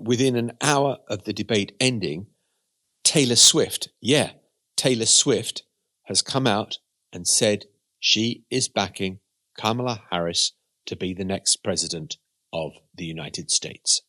within an hour of the debate ending, Taylor Swift has come out and said she is backing Kamala Harris to be the next president of the United States.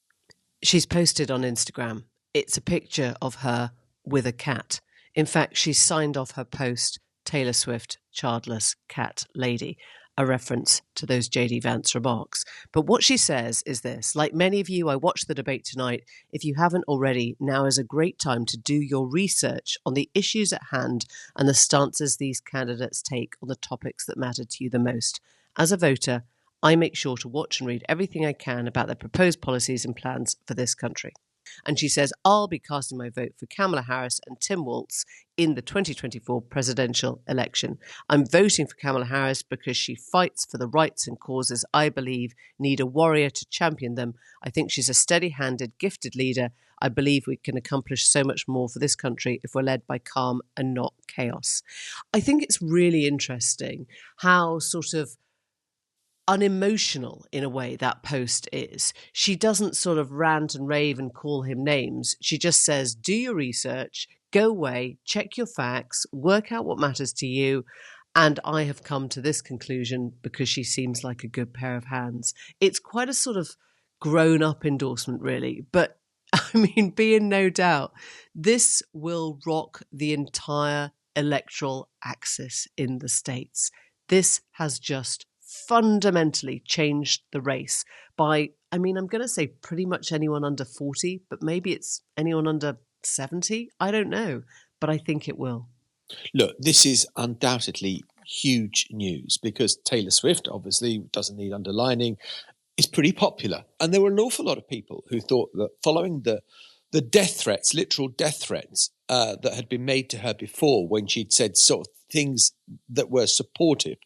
She's posted on Instagram. It's a picture of her with a cat. In fact, she signed off her post, Taylor Swift, childless cat lady, a reference to those J.D. Vance remarks. But what she says is this: like many of you, I watched the debate tonight. If you haven't already, now is a great time to do your research on the issues at hand and the stances these candidates take on the topics that matter to you the most. As a voter, I make sure to watch and read everything I can about their proposed policies and plans for this country. And she says, I'll be casting my vote for Kamala Harris and Tim Walz in the 2024 presidential election. I'm voting for Kamala Harris because she fights for the rights and causes I believe need a warrior to champion them. I think she's a steady-handed, gifted leader. I believe we can accomplish so much more for this country if we're led by calm and not chaos. I think it's really interesting how sort of unemotional in a way that post is. She doesn't sort of rant and rave and call him names. She just says, do your research, go away, check your facts, work out what matters to you. And I have come to this conclusion because she seems like a good pair of hands. It's quite a sort of grown up endorsement, really. But I mean, be in no doubt, this will rock the entire electoral axis in the States. This has just fundamentally changed the race by, I mean, I'm going to say pretty much anyone under 40, but maybe it's anyone under 70. I don't know, but I think it will. Look, this is undoubtedly huge news because Taylor Swift obviously doesn't need underlining, is pretty popular. And there were an awful lot of people who thought that following the death threats, literal death threats that had been made to her before when she'd said sort of things that were supportive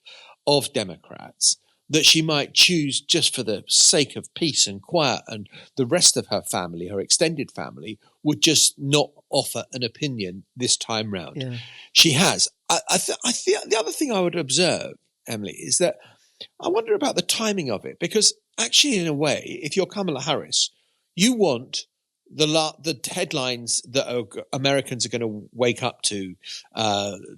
of Democrats, that she might choose just for the sake of peace and quiet, and the rest of her family, her extended family, would just not offer an opinion this time round. Yeah. She has. I think the other thing I would observe, Emily, is that I wonder about the timing of it, because actually, in a way, if you're Kamala Harris, you want the headlines that Americans are going to wake up to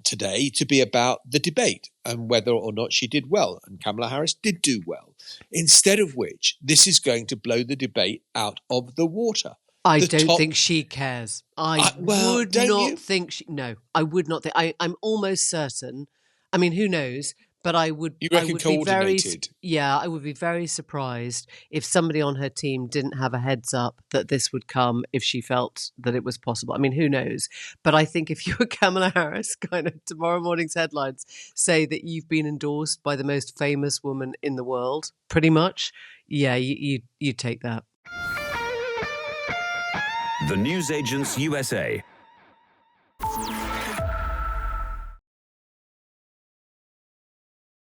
today to be about the debate and whether or not she did well. And Kamala Harris did do well. Instead of which, this is going to blow the debate out of the water. I don't think she cares. I would not think she... No, I would not think... I'm almost certain. I mean, who knows? But I would... You reckon coordinated? I would be very surprised if somebody on her team didn't have a heads up that this would come if she felt that it was possible. I mean, who knows? But I think if you're Kamala Harris, kind of tomorrow morning's headlines say that you've been endorsed by the most famous woman in the world, pretty much, yeah, you take that. The Newsagents USA.